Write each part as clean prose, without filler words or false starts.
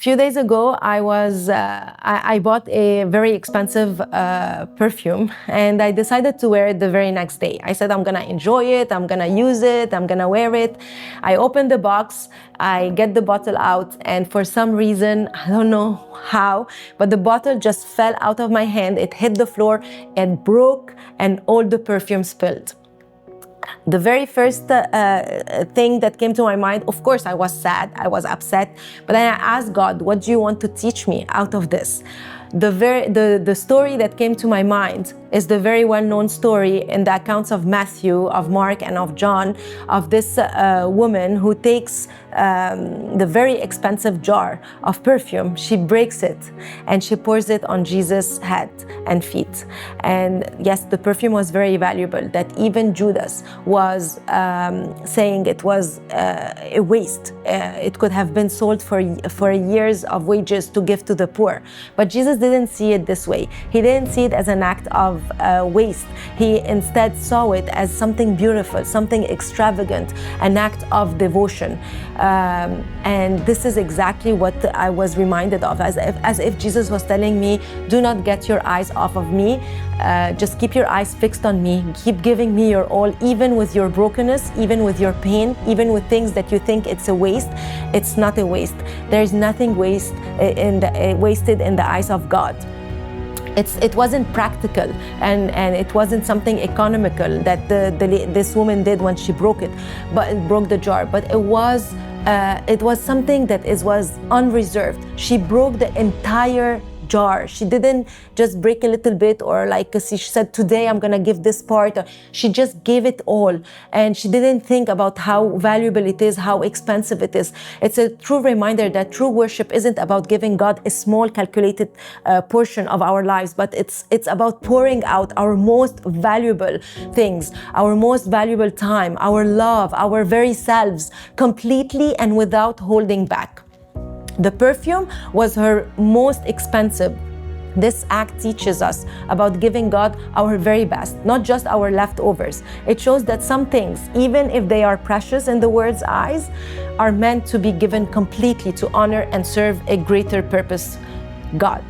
few days ago, I bought a very expensive perfume, and I decided to wear it the very next day. I said, I'm gonna enjoy it, I'm gonna use it, I'm gonna wear it. I opened the box, I get the bottle out, and for some reason, I don't know how, but the bottle just fell out of my hand. It hit the floor and broke, and all the perfume spilled. The very first thing that came to my mind, of course, I was sad, I was upset, but then I asked God, what do you want to teach me out of this? The story that came to my mind is the very well-known story in the accounts of Matthew, of Mark, and of John, of this woman who takes the very expensive jar of perfume. She breaks it and she pours it on Jesus' head and feet. And yes, the perfume was very valuable, that even Judas was saying it was a waste. It could have been sold for years of wages to give to the poor. But Jesus didn't see it this way. He didn't see it as an act of waste. He instead saw it as something beautiful, something extravagant, an act of devotion. And this is exactly what I was reminded of, as if Jesus was telling me, do not get your eyes off of me. Just keep your eyes fixed on me. Keep giving me your all, even with your brokenness, even with your pain, even with things that you think it's a waste. It's not a waste. There's nothing wasted in the eyes of God. It wasn't practical, and it wasn't something economical that this woman did when she broke the jar, but it was something that was unreserved. She broke the entire jar. She didn't just break a little bit, or like she said, today I'm gonna give this part. She just gave it all, and she didn't think about how valuable it is, how expensive it is. It's a true reminder that true worship isn't about giving God a small calculated portion of our lives, but it's about pouring out our most valuable things, our most valuable time, our love, our very selves, completely and without holding back. The perfume was her most expensive. This act teaches us about giving God our very best, not just our leftovers. It shows that some things, even if they are precious in the world's eyes, are meant to be given completely to honor and serve a greater purpose, God.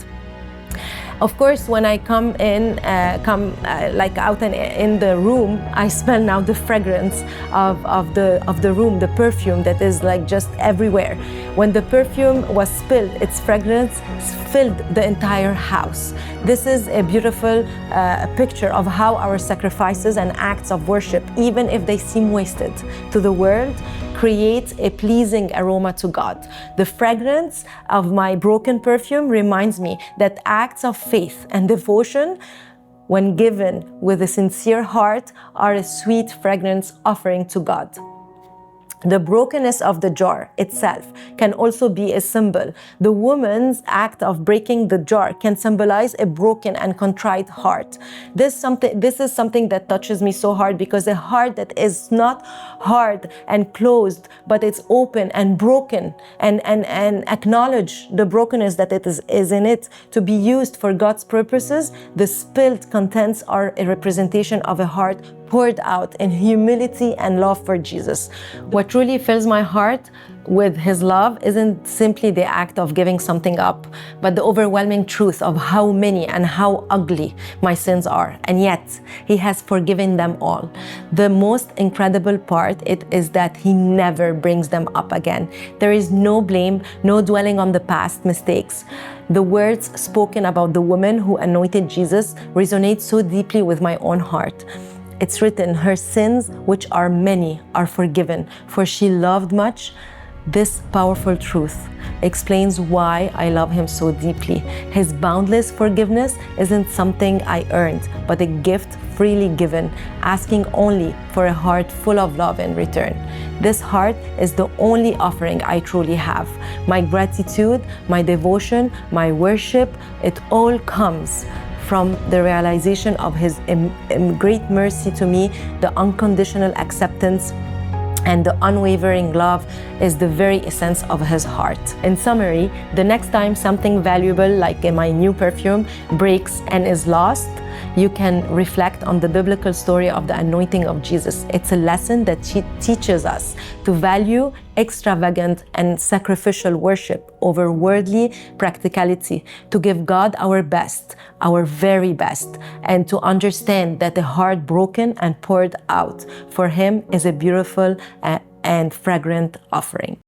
Of course, when I come out and in the room, I smell now the fragrance of the room, the perfume that is like just everywhere. When the perfume was spilled, its fragrance filled the entire house. This is a beautiful picture of how our sacrifices and acts of worship, even if they seem wasted to the world, create a pleasing aroma to God. The fragrance of my broken perfume reminds me that acts of faith and devotion, when given with a sincere heart, are a sweet fragrance offering to God. The brokenness of the jar itself can also be a symbol. The woman's act of breaking the jar can symbolize a broken and contrite heart. This is something that touches me so hard, because a heart that is not hard and closed, but it's open and broken, and acknowledge the brokenness that it is in it to be used for God's purposes. The spilled contents are a representation of a heart poured out in humility and love for Jesus. What truly fills my heart with His love isn't simply the act of giving something up, but the overwhelming truth of how many and how ugly my sins are, and yet He has forgiven them all. The most incredible part is that He never brings them up again. There is no blame, no dwelling on the past mistakes. The words spoken about the woman who anointed Jesus resonate so deeply with my own heart. It's written, her sins, which are many, are forgiven, for she loved much. This powerful truth explains why I love Him so deeply. His boundless forgiveness isn't something I earned, but a gift freely given, asking only for a heart full of love in return. This heart is the only offering I truly have. My gratitude, my devotion, my worship, it all comes from the realization of His great mercy to me. The unconditional acceptance and the unwavering love is the very essence of His heart. In summary, the next time something valuable like my new perfume breaks and is lost, you can reflect on the biblical story of the anointing of Jesus. It's a lesson that teaches us to value extravagant and sacrificial worship over worldly practicality, to give God our best, our very best, and to understand that a heart broken and poured out for Him is a beautiful and fragrant offering.